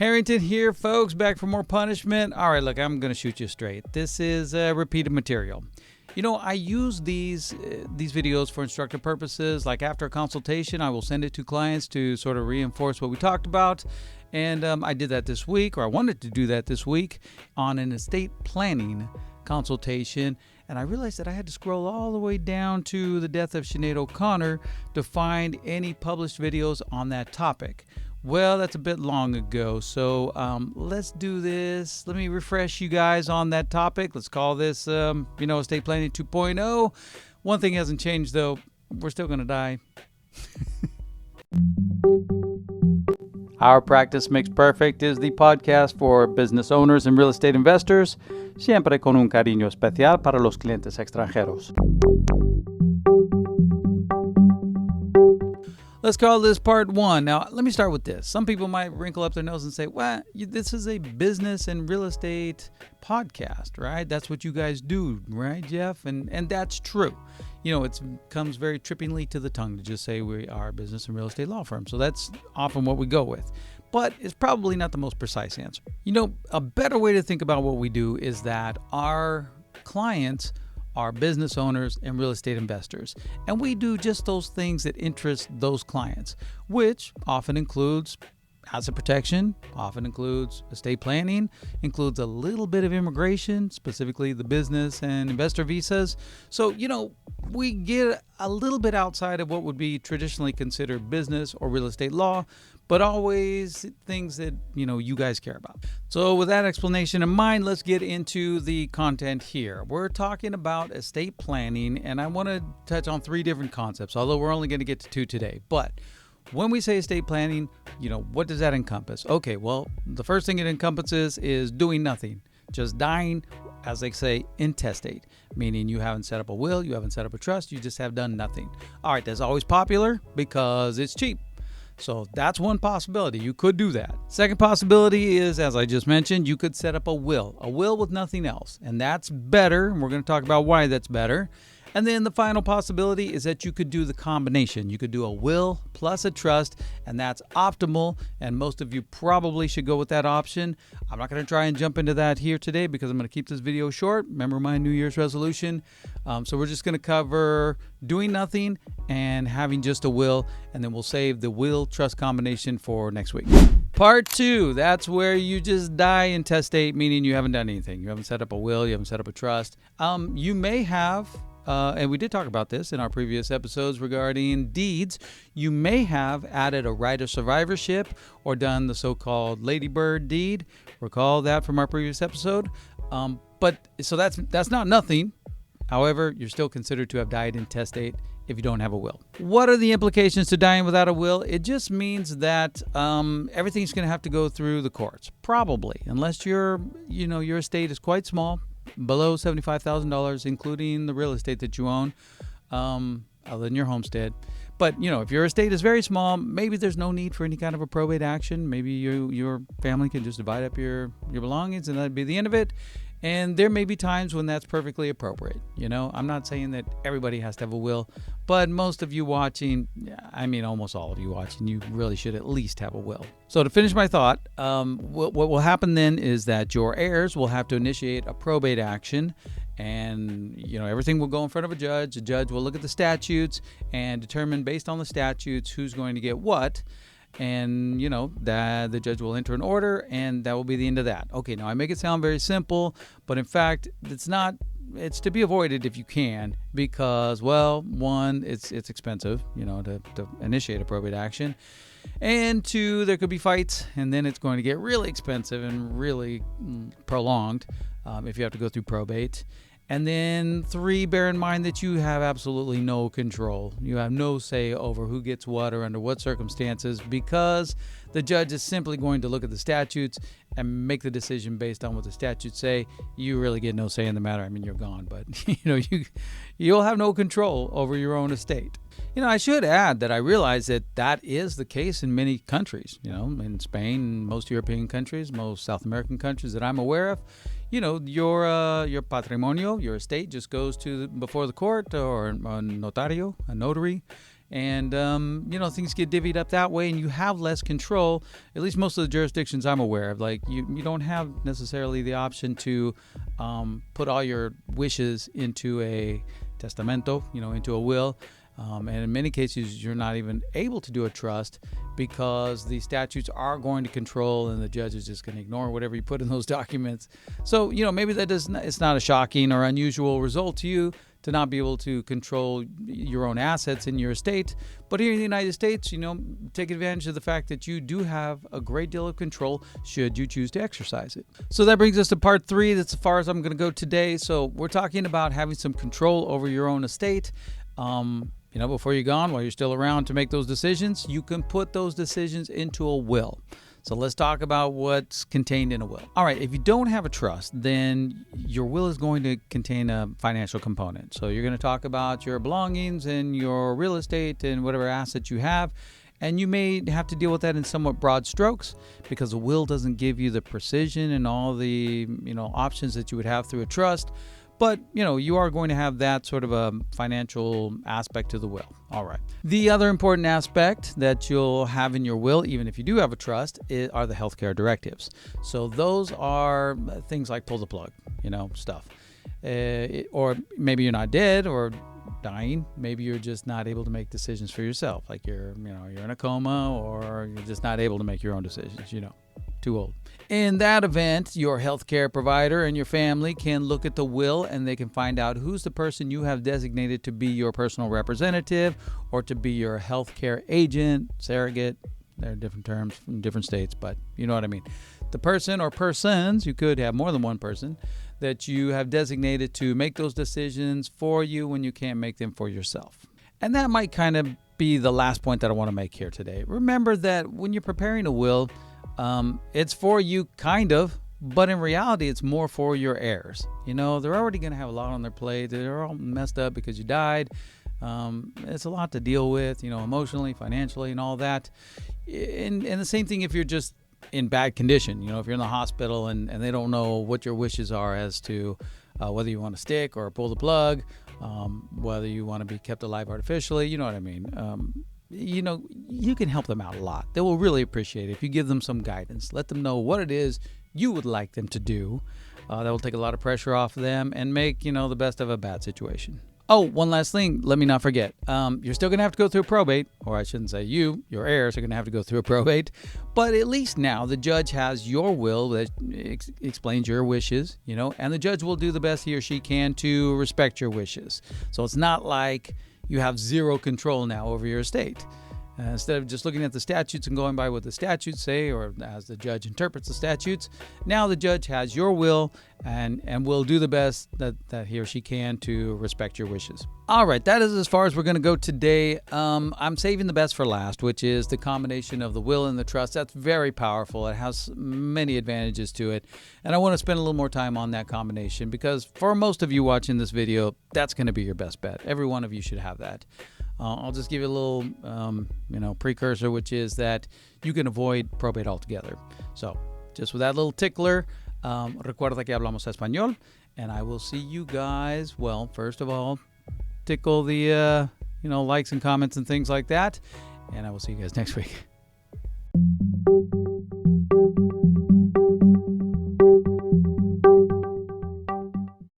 Harrington here, folks, back for more punishment. All right, look, I'm going to shoot you straight. This is repeated material. You know, I use these videos for instructive purposes. Like after a consultation, I will send it to clients to sort of reinforce what we talked about. And I did that this week, or I wanted to do that this week, on an estate planning consultation. And I realized that I had to scroll all the way down to the death of Sinead O'Connor to find any published videos on that topic. Well, that's a bit long ago, so let's do this. Let me refresh you guys on that topic. Let's call this, estate planning 2.0. One thing hasn't changed, though. We're still going to die. Our Practice Makes Perfect is the podcast for business owners and real estate investors, siempre con un cariño especial para los clientes extranjeros. Let's call this part one. Now, let me start with this. Some people might wrinkle up their nose and say, well, this is a business and real estate podcast, right? That's what you guys do, right, Jeff? And that's true. You know, it comes very trippingly to the tongue to just say we are a business and real estate law firm. So that's often what we go with. But it's probably not the most precise answer. You know, a better way to think about what we do is that our clients are business owners and real estate investors. And we do just those things that interest those clients, which often includes asset protection, often includes estate planning, includes a little bit of immigration, specifically the business and investor visas. So, you know, we get a little bit outside of what would be traditionally considered business or real estate law, but always things that, you know, you guys care about. So with that explanation in mind, let's get into the content here. We're talking about estate planning, and I want to touch on three different concepts, although we're only going to get to two today. But when we say estate planning, you know, what does that encompass? Okay, well, the first thing it encompasses is doing nothing, just dying, as they say, intestate, meaning you haven't set up a will, you haven't set up a trust, you just have done nothing. All right, that's always popular because it's cheap. So that's one possibility. You could do that. Second possibility is, as I just mentioned, you could set up a will with nothing else. And that's better. And we're going to talk about why that's better. And then the final possibility is that you could do the combination. You could do a will plus a trust, and that's optimal. And most of you probably should go with that option. I'm not going to try and jump into that here today because I'm going to keep this video short. Remember my New Year's resolution. So we're just going to cover doing nothing and having just a will, and then we'll save the will trust combination for next week. Part two, that's where you just die intestate, meaning you haven't done anything. You haven't set up a will, you haven't set up a trust. You may have, and we did talk about this in our previous episodes regarding deeds, you may have added a right of survivorship or done the so-called ladybird deed. Recall that from our previous episode. But so that's not nothing. However, you're still considered to have died intestate if you don't have a will. What are the implications to dying without a will? It just means that everything's going to have to go through the courts, probably, unless your estate is quite small, below $75,000, including the real estate that you own, other than your homestead. But, you know, if your estate is very small, maybe there's no need for any kind of a probate action. Maybe your family can just divide up your belongings and that'd be the end of it. And there may be times when that's perfectly appropriate. You know, I'm not saying that everybody has to have a will, but most of you watching, I mean, almost all of you watching, you really should at least have a will. So to finish my thought, what will happen then is that your heirs will have to initiate a probate action, and, you know, everything will go in front of a judge. The judge will look at the statutes and determine based on the statutes who's going to get what. And, you know, that the judge will enter an order, and that will be the end of that. Okay, now I make it sound very simple, but in fact, it's not. It's to be avoided if you can, because, well, one, it's expensive, you know, to initiate a probate action. And two, there could be fights, and then it's going to get really expensive and really prolonged if you have to go through probate. And then three, bear in mind that you have absolutely no control. You have no say over who gets what or under what circumstances, because the judge is simply going to look at the statutes and make the decision based on what the statutes say. You really get no say in the matter. I mean, you're gone, but you'll have no control over your own estate. You know, I should add that I realize that is the case in many countries. You know, in Spain, most European countries, most South American countries that I'm aware of. You know, your patrimonio, your estate, just goes before the court or a notario, a notary, and things get divvied up that way, and you have less control. At least most of the jurisdictions I'm aware of, like you don't have necessarily the option to put all your wishes into a testamento, into a will. And in many cases, you're not even able to do a trust because the statutes are going to control, and the judge is just going to ignore whatever you put in those documents. So, maybe it's not a shocking or unusual result to you to not be able to control your own assets in your estate. But here in the United States, take advantage of the fact that you do have a great deal of control should you choose to exercise it. So that brings us to part 3. That's as far as I'm going to go today. So we're talking about having some control over your own estate. Before you're gone, while you're still around to make those decisions, you can put those decisions into a will. So let's talk about what's contained in a will. All right, if you don't have a trust, then your will is going to contain a financial component. So you're going to talk about your belongings and your real estate and whatever assets you have. And you may have to deal with that in somewhat broad strokes because a will doesn't give you the precision and all the options that you would have through a trust. But, you are going to have that sort of a financial aspect to the will. All right. The other important aspect that you'll have in your will, even if you do have a trust, are the healthcare directives. So those are things like pull the plug, stuff. Or maybe you're not dead or dying. Maybe you're just not able to make decisions for yourself. Like you're in a coma, or you're just not able to make your own decisions, too old. In that event, your healthcare provider and your family can look at the will, and they can find out who's the person you have designated to be your personal representative or to be your healthcare agent, surrogate. There are different terms from different states, but you know what I mean. The person or persons, you could have more than one person, that you have designated to make those decisions for you when you can't make them for yourself. And that might kind of be the last point that I want to make here today. Remember that when you're preparing a will, it's for you kind of, but in reality, it's more for your heirs. They're already going to have a lot on their plate. They're all messed up because you died. It's a lot to deal with, emotionally, financially, and all that. And the same thing if you're just in bad condition, if you're in the hospital and they don't know what your wishes are as to whether you want to stick or pull the plug, whether you want to be kept alive artificially, you know what I mean? You can help them out a lot. They will really appreciate it if you give them some guidance. Let them know what it is you would like them to do. That will take a lot of pressure off of them and make, the best of a bad situation. Oh, one last thing. Let me not forget. You're still going to have to go through probate, or I shouldn't say your heirs are going to have to go through a probate. But at least now the judge has your will that explains your wishes, and the judge will do the best he or she can to respect your wishes. So it's not like you have zero control now over your estate. Instead of just looking at the statutes and going by what the statutes say, or as the judge interprets the statutes, now the judge has your will and will do the best that he or she can to respect your wishes. All right, that is as far as we're going to go today. I'm saving the best for last, which is the combination of the will and the trust. That's very powerful. It has many advantages to it. And I want to spend a little more time on that combination because for most of you watching this video, that's going to be your best bet. Every one of you should have that. I'll just give you a little, precursor, which is that you can avoid probate altogether. So just with that little tickler, recuerda que hablamos español, and I will see you guys. Well, first of all, tickle the, likes and comments and things like that, and I will see you guys next week.